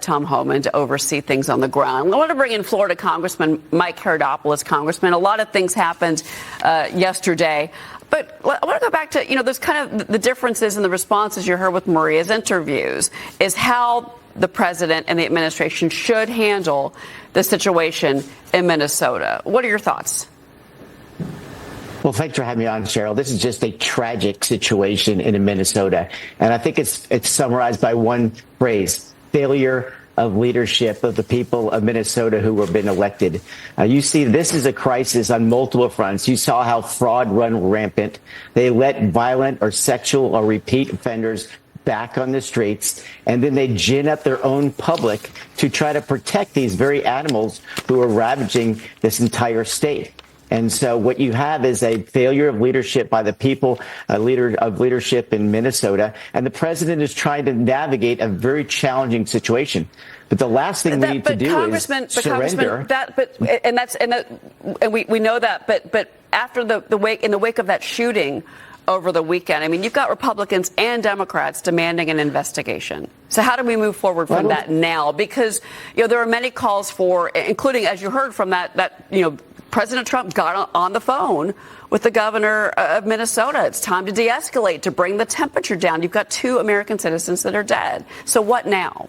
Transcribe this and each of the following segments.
Tom Homan to oversee things on the ground. I want to bring in Florida Congressman Mike Haridopolos. Congressman, a lot of things happened yesterday. But I want to go back to, there's kind of the differences in the responses you heard with Maria's interviews is how the president and the administration should handle the situation in Minnesota. What are your thoughts? Well, thanks for having me on, Cheryl. This is just a tragic situation in Minnesota. And I think it's summarized by one phrase: failure of leadership of the people of Minnesota who have been elected. You see, this is a crisis on multiple fronts. You saw how fraud run rampant. They let violent or sexual or repeat offenders back on the streets, and then they gin up their own public to try to protect these very animals who are ravaging this entire state. And so what you have is a failure of leadership by the people, leadership in Minnesota. And the president is trying to navigate a very challenging situation. But the last thing we need to do is surrender. We know that. But after in the wake of that shooting over the weekend, I mean, you've got Republicans and Democrats demanding an investigation. So how do we move forward from that now? Because, there are many calls for, including, as you heard from President Trump got on the phone with the governor of Minnesota. It's time to de-escalate, to bring the temperature down. You've got 2 American citizens that are dead. So what now?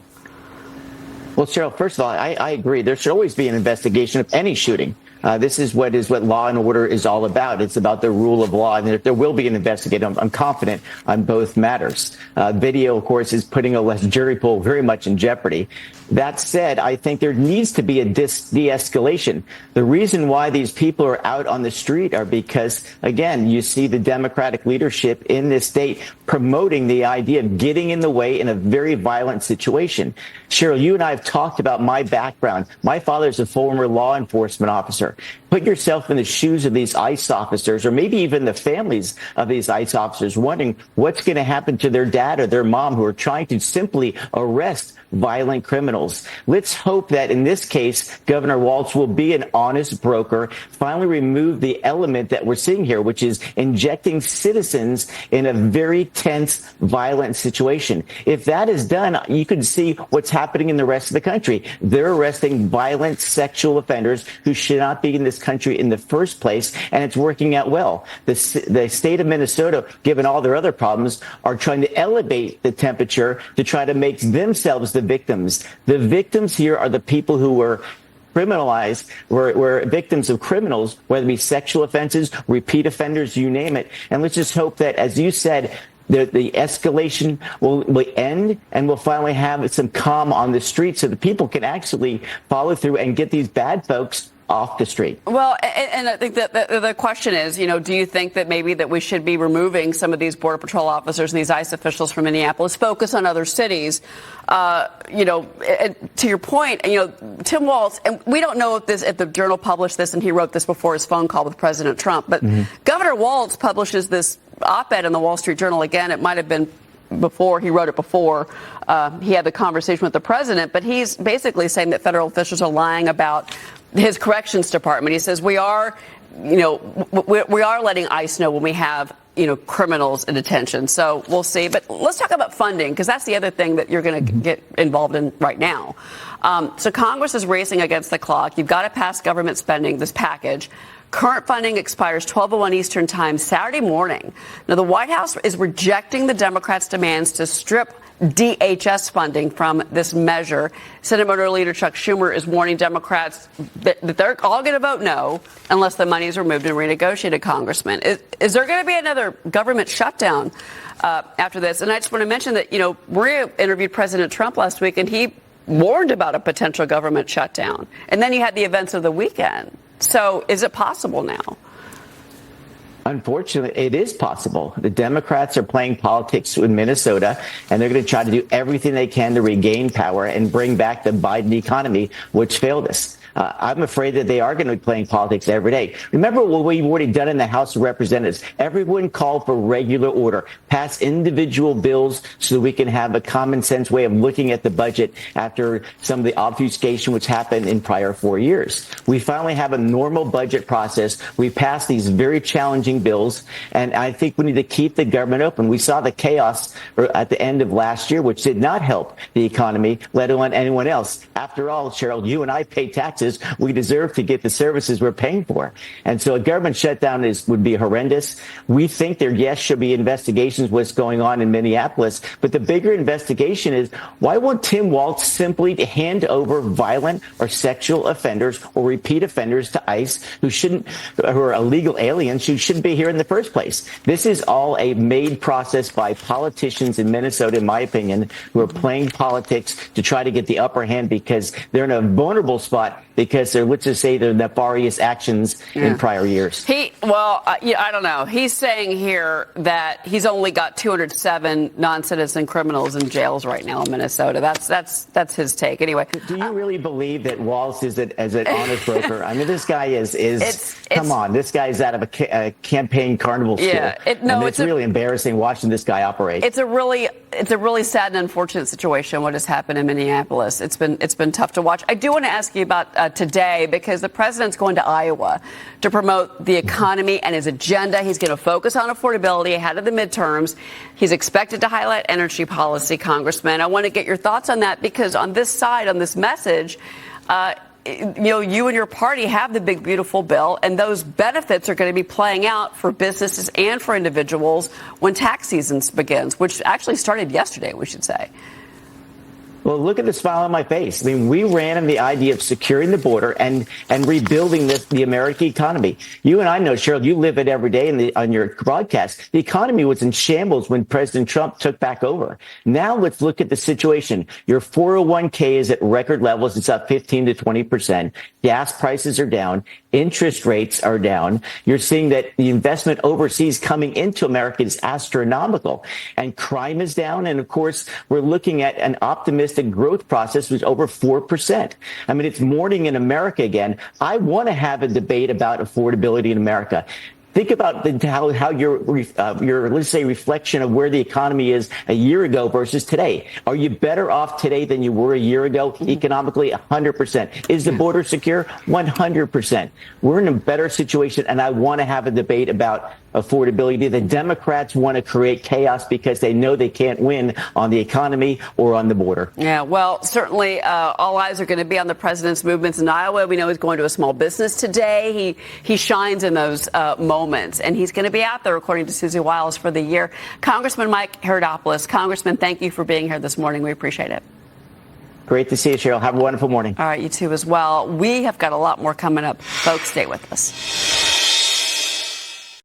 Well, Cheryl, first of all, I agree. There should always be an investigation of any shooting. This is what law and order is all about. It's about the rule of law, and there will be an investigation. I'm confident on both matters. Video, of course, is putting a jury pool very much in jeopardy. That said, I think there needs to be a de-escalation. The reason why these people are out on the street are because, again, you see the Democratic leadership in this state promoting the idea of getting in the way in a very violent situation. Cheryl, you and I have talked about my background. My father's a former law enforcement officer. Put yourself in the shoes of these ICE officers, or maybe even the families of these ICE officers, wondering what's going to happen to their dad or their mom who are trying to simply arrest violent criminals. Let's hope that in this case, Governor Walz will be an honest broker, finally remove the element that we're seeing here, which is injecting citizens in a very tense, violent situation. If that is done, you can see what's happening in the rest of the country. They're arresting violent sexual offenders who should not be in this country in the first place, and it's working out well. The state of Minnesota, given all their other problems, are trying to elevate the temperature to try to make themselves the victims. The victims here are the people who were criminalized, were victims of criminals, whether it be sexual offenses, repeat offenders, you name it. And let's just hope that, as you said, the escalation will end, and we'll finally have some calm on the streets so the people can actually follow through and get these bad folks off the street. Well, and I think that the question is, do you think that maybe that we should be removing some of these Border Patrol officers and these ICE officials from Minneapolis, focus on other cities? To your point, Tim Walz, and we don't know if the Journal published this, and he wrote this before his phone call with President Trump, but Governor Walz publishes this op-ed in the Wall Street Journal. Again, it might have been before, he wrote it before he had the conversation with the president, but he's basically saying that federal officials are lying about his corrections department. He says we are letting ICE know when we have criminals in detention. So we'll see. But let's talk about funding, because that's the other thing that you're going to get involved in right now. So Congress is racing against the clock. You've got to pass government spending, this package. Current funding expires 12:01 Eastern Time Saturday morning. Now, the White House is rejecting the Democrats' demands to strip DHS funding from this measure. Senate Majority Leader Chuck Schumer is warning Democrats that they're all going to vote no unless the money is removed and renegotiated, Congressman. Is there going to be another government shutdown after this? And I just want to mention that, Maria interviewed President Trump last week, and he warned about a potential government shutdown. And then you had the events of the weekend. So is it possible now? Unfortunately, it is possible. The Democrats are playing politics in Minnesota, and they're going to try to do everything they can to regain power and bring back the Biden economy, which failed us. I'm afraid that they are going to be playing politics every day. Remember what we've already done in the House of Representatives. Everyone called for regular order, pass individual bills so that we can have a common sense way of looking at the budget after some of the obfuscation which happened in prior 4 years. We finally have a normal budget process. We passed these very challenging bills, and I think we need to keep the government open. We saw the chaos at the end of last year, which did not help the economy, let alone anyone else. After all, Cheryl, you and I pay taxes. We deserve to get the services we're paying for. And so a government shutdown would be horrendous. We think there, yes, should be investigations what's going on in Minneapolis. But the bigger investigation is, why won't Tim Walz simply hand over violent or sexual offenders or repeat offenders to ICE who are illegal aliens who shouldn't be here in the first place? This is all a made process by politicians in Minnesota, in my opinion, who are playing politics to try to get the upper hand because they're in a vulnerable spot because they're, let's just say, their nefarious actions in prior years. I don't know. He's saying here that he's only got 207 non-citizen criminals in jails right now in Minnesota. That's his take. Anyway, do you really believe that Walz is an honest broker? I mean, this guy is come on, this guy is out of a campaign carnival school. Yeah, it's really embarrassing watching this guy operate. It's a really sad and unfortunate situation what has happened in Minneapolis. It's been tough to watch. I do want to ask you about today, because the president's going to Iowa to promote the economy and his agenda. He's going to focus on affordability ahead of the midterms. He's expected to highlight energy policy, Congressman. I want to get your thoughts on that, because on this side, on this message, you and your party have the big, beautiful bill, and those benefits are going to be playing out for businesses and for individuals when tax season begins, which actually started yesterday, we should say. Well, look at the smile on my face. I mean, we ran on the idea of securing the border and rebuilding the American economy. You and I know, Cheryl, you live it every day on your broadcast. The economy was in shambles when President Trump took back over. Now let's look at the situation. Your 401k is at record levels. It's up 15 to 20%. Gas prices are down. Interest rates are down. You're seeing that the investment overseas coming into America is astronomical, and crime is down. And of course, we're looking at an optimistic growth process was over 4%. I mean, it's morning in America again. I want to have a debate about affordability in America. Think about how your let's say reflection of where the economy is a year ago versus today. Are you better off today than you were a year ago economically? 100%. Is the border secure? 100%. We're in a better situation, and I want to have a debate about affordability. The Democrats want to create chaos because they know they can't win on the economy or on the border. Yeah, well, certainly all eyes are going to be on the president's movements in Iowa. We know he's going to a small business today. He shines in those moments, and he's going to be out there, according to Susie Wiles, for the year. Congressman Mike Haridopolos. Congressman, thank you for being here this morning. We appreciate it. Great to see you, Cheryl. Have a wonderful morning. All right, you too as well. We have got a lot more coming up. Folks, stay with us.